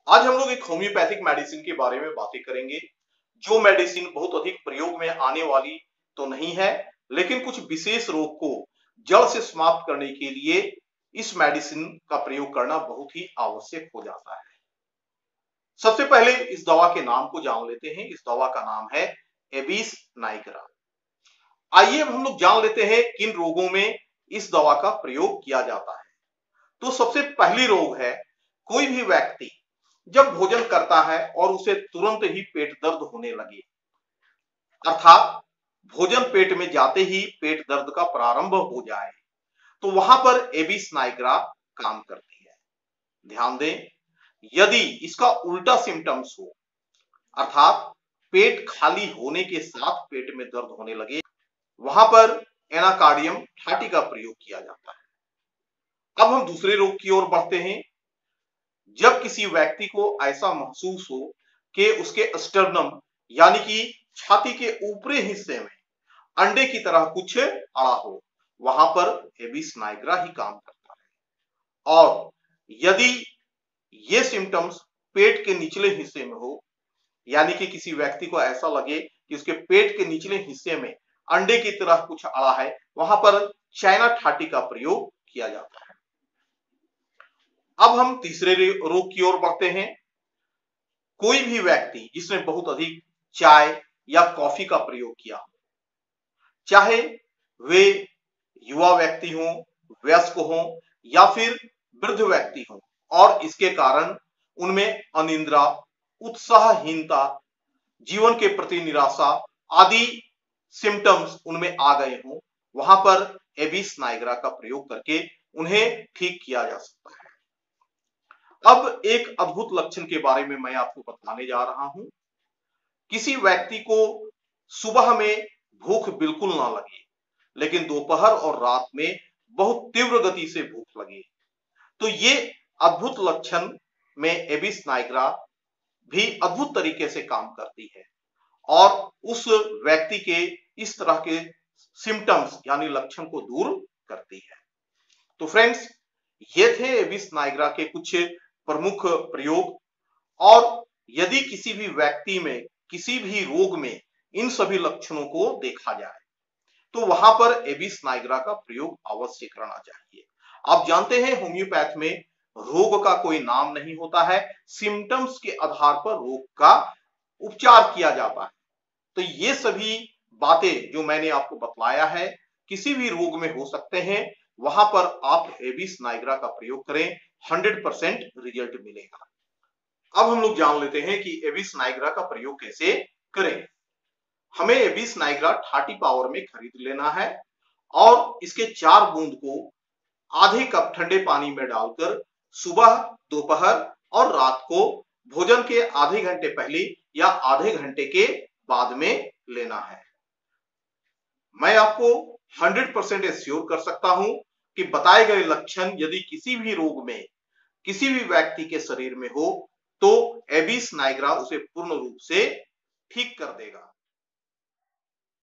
आज हम लोग एक होम्योपैथिक मेडिसिन के बारे में बातें करेंगे, जो मेडिसिन बहुत अधिक प्रयोग में आने वाली तो नहीं है, लेकिन कुछ विशेष रोग को जड़ से समाप्त करने के लिए इस मेडिसिन का प्रयोग करना बहुत ही आवश्यक हो जाता है। सबसे पहले इस दवा के नाम को जान लेते हैं। इस दवा का नाम है एबिस नाइग्रा। आइए अब हम लोग जान लेते हैं किन रोगों में इस दवा का प्रयोग किया जाता है। तो सबसे पहली रोग है, कोई भी व्यक्ति जब भोजन करता है और उसे तुरंत ही पेट दर्द होने लगे, अर्थात भोजन पेट में जाते ही पेट दर्द का प्रारंभ हो जाए, तो वहां पर एबिस नाइग्रा काम करती है। ध्यान दें, यदि इसका उल्टा सिम्टम्स हो, अर्थात पेट खाली होने के साथ पेट में दर्द होने लगे, वहां पर एनाकार्डियम 30 का प्रयोग किया जाता है। अब हम दूसरे रोग की ओर बढ़ते हैं। जब किसी व्यक्ति को ऐसा महसूस हो कि उसके स्टर्नम यानी कि छाती के ऊपरी हिस्से में अंडे की तरह कुछ अड़ा हो, वहां पर एबिस नाइग्रा ही काम करता है। और यदि ये सिम्टम्स पेट के निचले हिस्से में हो, यानी कि किसी व्यक्ति को ऐसा लगे कि उसके पेट के निचले हिस्से में अंडे की तरह कुछ अड़ा है, वहां पर चाइना 30 का प्रयोग किया जाता है। अब हम तीसरे रोग की ओर बढ़ते हैं। कोई भी व्यक्ति जिसने बहुत अधिक चाय या कॉफी का प्रयोग किया हो, चाहे वे युवा व्यक्ति हों, वयस्क हों या फिर वृद्ध व्यक्ति हों, और इसके कारण उनमें अनिद्रा, उत्साहहीनता, जीवन के प्रति निराशा आदि सिम्टम्स उनमें आ गए हों, वहां पर एबिस नाइग्रा का प्रयोग करके उन्हें ठीक किया जा सकता है। अब एक अद्भुत लक्षण के बारे में मैं आपको बताने जा रहा हूं। किसी व्यक्ति को सुबह में भूख बिल्कुल ना लगे, लेकिन दोपहर और रात में बहुत तीव्र गति से भूख लगे, तो ये अद्भुत लक्षण में एबिस नाइग्रा भी अद्भुत तरीके से काम करती है और उस व्यक्ति के इस तरह के सिम्टम्स यानी लक्षण को दूर करती है। तो फ्रेंड्स, ये थे एबिस नाइग्रा के कुछ प्रमुख प्रयोग। और यदि किसी भी व्यक्ति में किसी भी रोग में इन सभी लक्षणों को देखा जाए, तो वहां पर एबिस नाइग्रा का प्रयोग अवश्य करना चाहिए। आप जानते हैं, होम्योपैथ में रोग का कोई नाम नहीं होता है, सिम्टम्स के आधार पर रोग का उपचार किया जाता है। तो ये सभी बातें जो मैंने आपको बतलाया है, किसी भी रोग में हो सकते हैं, वहां पर आप एबिस नाइग्रा का प्रयोग करें, 100% रिजल्ट मिलेगा। अब हम लोग जान लेते हैं कि एबिस नाइग्रा का प्रयोग कैसे करें। हमें एबिस नाइग्रा 30 पावर में खरीद लेना है और इसके 4 बूंद को आधे कप ठंडे पानी में डालकर सुबह, दोपहर और रात को भोजन के आधे घंटे पहले या आधे घंटे के बाद में लेना है। मैं आपको 100% एश्योर कर सकता हूं कि बताए गए लक्षण यदि किसी भी रोग में किसी भी व्यक्ति के शरीर में हो, तो एबिस नाइग्रा उसे पूर्ण रूप से ठीक कर देगा।